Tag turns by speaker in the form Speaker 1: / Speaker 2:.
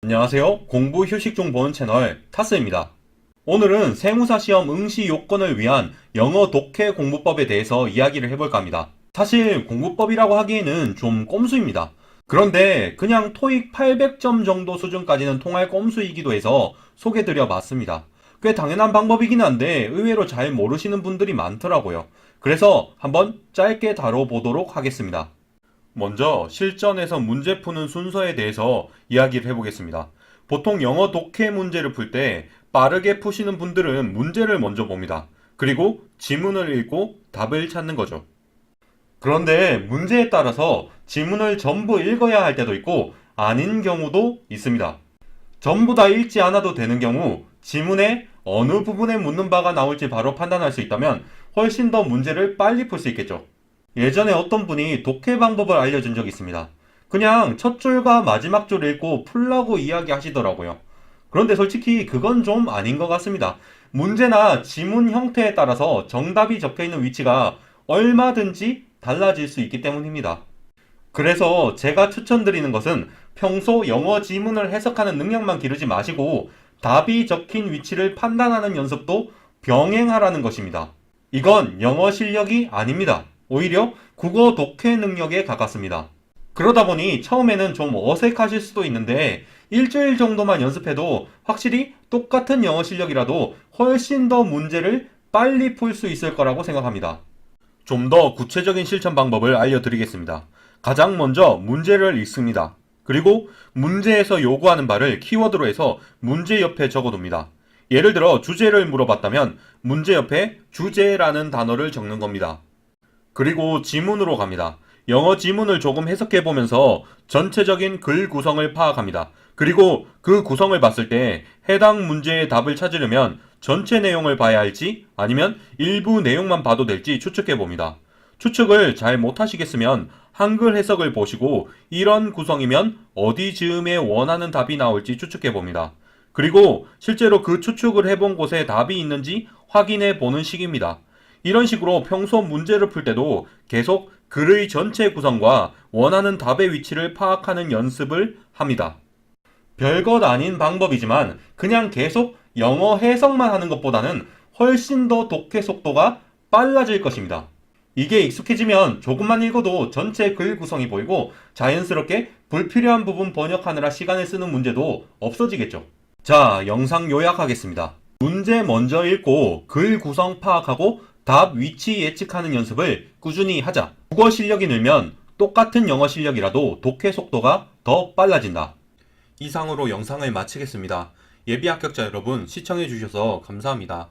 Speaker 1: 안녕하세요. 공부 휴식 중 보는 채널 타스입니다. 오늘은 세무사 시험 응시 요건을 위한 영어 독해 공부법에 대해서 이야기를 해볼까 합니다. 사실 공부법이라고 하기에는 좀 꼼수입니다. 그런데 그냥 토익 800점 정도 수준까지는 통할 꼼수이기도 해서 소개드려 봤습니다. 꽤 당연한 방법이긴 한데 의외로 잘 모르시는 분들이 많더라고요. 그래서 한번 짧게 다뤄보도록 하겠습니다. 먼저 실전에서 문제 푸는 순서에 대해서 이야기를 해보겠습니다. 보통 영어 독해 문제를 풀 때 빠르게 푸시는 분들은 문제를 먼저 봅니다. 그리고 지문을 읽고 답을 찾는 거죠. 그런데 문제에 따라서 지문을 전부 읽어야 할 때도 있고 아닌 경우도 있습니다. 전부 다 읽지 않아도 되는 경우 지문의 어느 부분에 묻는 바가 나올지 바로 판단할 수 있다면 훨씬 더 문제를 빨리 풀 수 있겠죠. 예전에 어떤 분이 독해 방법을 알려준 적이 있습니다. 그냥 첫 줄과 마지막 줄 읽고 풀라고 이야기하시더라고요. 그런데 솔직히 그건 좀 아닌 것 같습니다. 문제나 지문 형태에 따라서 정답이 적혀 있는 위치가 얼마든지 달라질 수 있기 때문입니다. 그래서 제가 추천드리는 것은 평소 영어 지문을 해석하는 능력만 기르지 마시고 답이 적힌 위치를 판단하는 연습도 병행하라는 것입니다. 이건 영어 실력이 아닙니다. 오히려 국어 독해 능력에 가깝습니다. 그러다 보니 처음에는 좀 어색하실 수도 있는데 일주일 정도만 연습해도 확실히 똑같은 영어 실력이라도 훨씬 더 문제를 빨리 풀 수 있을 거라고 생각합니다. 좀 더 구체적인 실천 방법을 알려드리겠습니다. 가장 먼저 문제를 읽습니다. 그리고 문제에서 요구하는 바를 키워드로 해서 문제 옆에 적어둡니다. 예를 들어 주제를 물어봤다면 문제 옆에 주제라는 단어를 적는 겁니다. 그리고 지문으로 갑니다. 영어 지문을 조금 해석해 보면서 전체적인 글 구성을 파악합니다. 그리고 그 구성을 봤을 때 해당 문제의 답을 찾으려면 전체 내용을 봐야 할지 아니면 일부 내용만 봐도 될지 추측해 봅니다. 추측을 잘 못하시겠으면 한글 해석을 보시고 이런 구성이면 어디 즈음에 원하는 답이 나올지 추측해 봅니다. 그리고 실제로 그 추측을 해본 곳에 답이 있는지 확인해 보는 식입니다. 이런 식으로 평소 문제를 풀 때도 계속 글의 전체 구성과 원하는 답의 위치를 파악하는 연습을 합니다. 별것 아닌 방법이지만 그냥 계속 영어 해석만 하는 것보다는 훨씬 더 독해 속도가 빨라질 것입니다. 이게 익숙해지면 조금만 읽어도 전체 글 구성이 보이고 자연스럽게 불필요한 부분 번역하느라 시간을 쓰는 문제도 없어지겠죠. 자, 영상 요약하겠습니다. 문제 먼저 읽고 글 구성 파악하고 답 위치 예측하는 연습을 꾸준히 하자. 국어 실력이 늘면 똑같은 영어 실력이라도 독해 속도가 더 빨라진다. 이상으로 영상을 마치겠습니다. 예비 합격자 여러분 시청해주셔서 감사합니다.